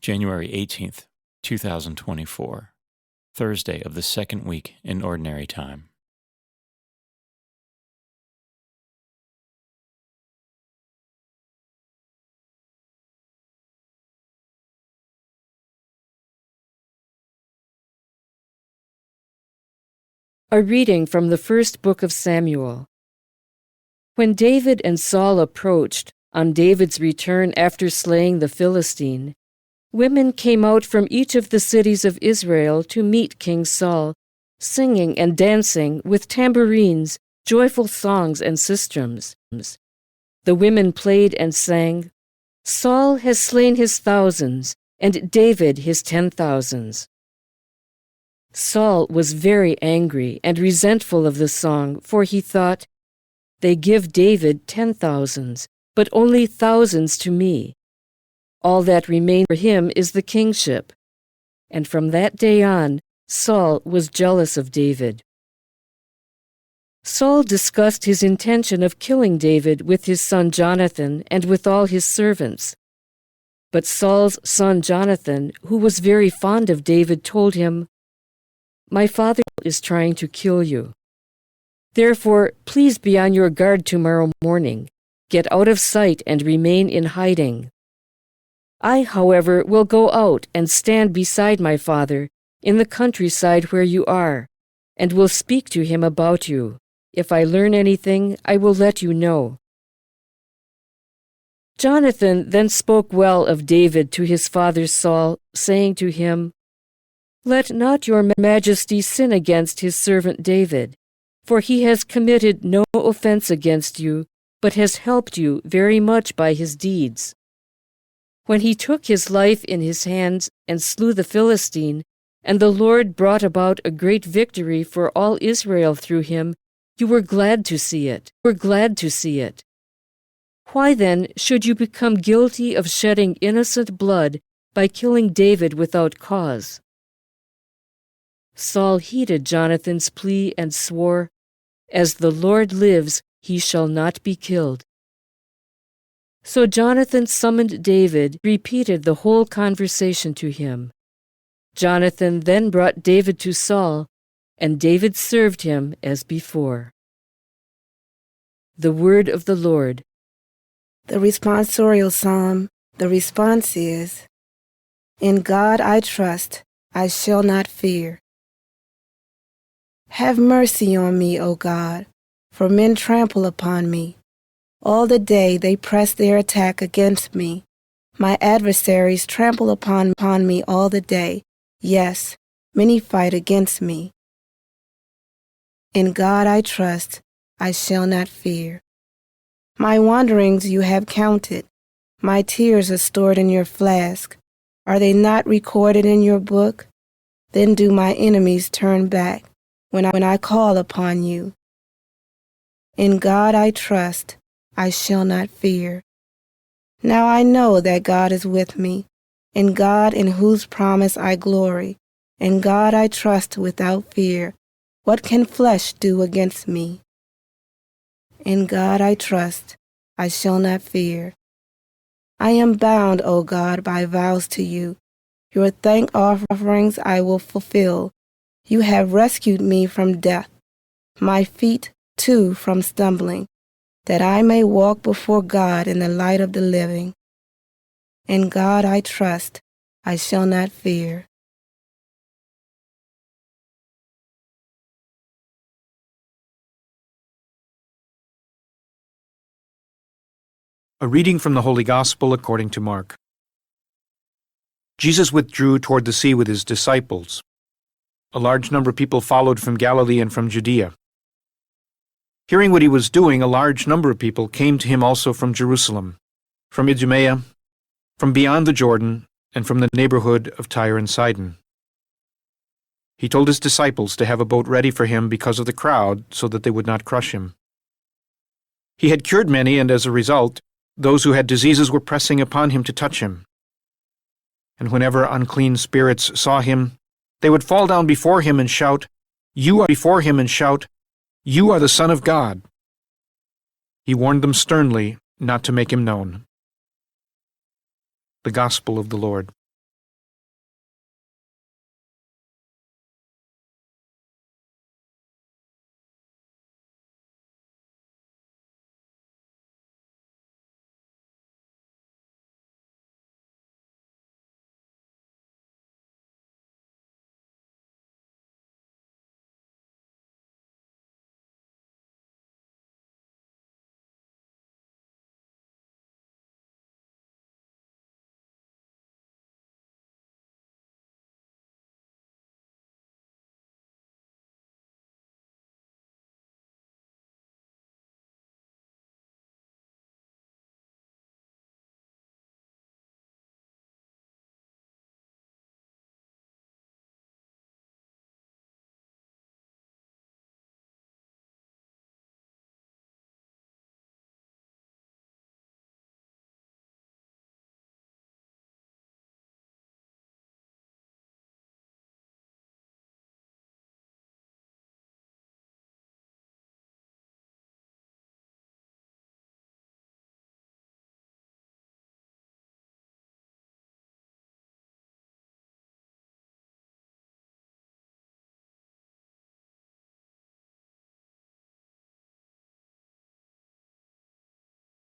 January 18th, 2024, Thursday of the second week in Ordinary Time. A reading from the first book of Samuel. When David and Saul approached, on David's return after slaying the Philistine, women came out from each of the cities of Israel to meet King Saul, singing and dancing with tambourines, joyful songs, and sistrums. The women played and sang, "Saul has slain his thousands, and David his 10,000s." Saul was very angry and resentful of the song, for he thought, "They give David 10,000s, but only thousands to me. All that remains for him is the kingship." And from that day on, Saul was jealous of David. Saul discussed his intention of killing David with his son Jonathan and with all his servants. But Saul's son Jonathan, who was very fond of David, told him, "My father is trying to kill you. Therefore, please be on your guard tomorrow morning. Get out of sight and remain in hiding. I, however, will go out and stand beside my father in the countryside where you are, and will speak to him about you. If I learn anything, I will let you know." Jonathan then spoke well of David to his father Saul, saying to him, "Let not your majesty sin against his servant David, for he has committed no offense against you, but has helped you very much by his deeds. When he took his life in his hands and slew the Philistine, and the Lord brought about a great victory for all Israel through him, you were glad to see it. Why then should you become guilty of shedding innocent blood by killing David without cause?" Saul heeded Jonathan's plea and swore, "As the Lord lives, he shall not be killed." So Jonathan summoned David, repeated the whole conversation to him. Jonathan then brought David to Saul, and David served him as before. The word of the Lord. The responsorial psalm, the response is, "In God I trust, I shall not fear. Have mercy on me, O God, for men trample upon me. All the day they press their attack against me. My adversaries trample upon me all the day. Yes, many fight against me. In God I trust, I shall not fear. My wanderings you have counted. My tears are stored in your flask. Are they not recorded in your book? Then do my enemies turn back when I call upon you. In God I trust, I shall not fear. Now I know that God is with me, in God in whose promise I glory. In God I trust without fear. What can flesh do against me? In God I trust, I shall not fear. I am bound, O God, by vows to you. Your thank offerings I will fulfill. You have rescued me from death, my feet, too, from stumbling, that I may walk before God in the light of the living. In God I trust, I shall not fear. A reading from the Holy Gospel according to Mark. Jesus withdrew toward the sea with his disciples. A large number of people followed from Galilee and from Judea. Hearing what he was doing, a large number of people came to him also from Jerusalem, from Idumea, from beyond the Jordan, and from the neighborhood of Tyre and Sidon. He told his disciples to have a boat ready for him because of the crowd, so that they would not crush him. He had cured many, and as a result, those who had diseases were pressing upon him to touch him. And whenever unclean spirits saw him, they would fall down before him and shout, "You are the Son of God." He warned them sternly not to make him known. The Gospel of the Lord.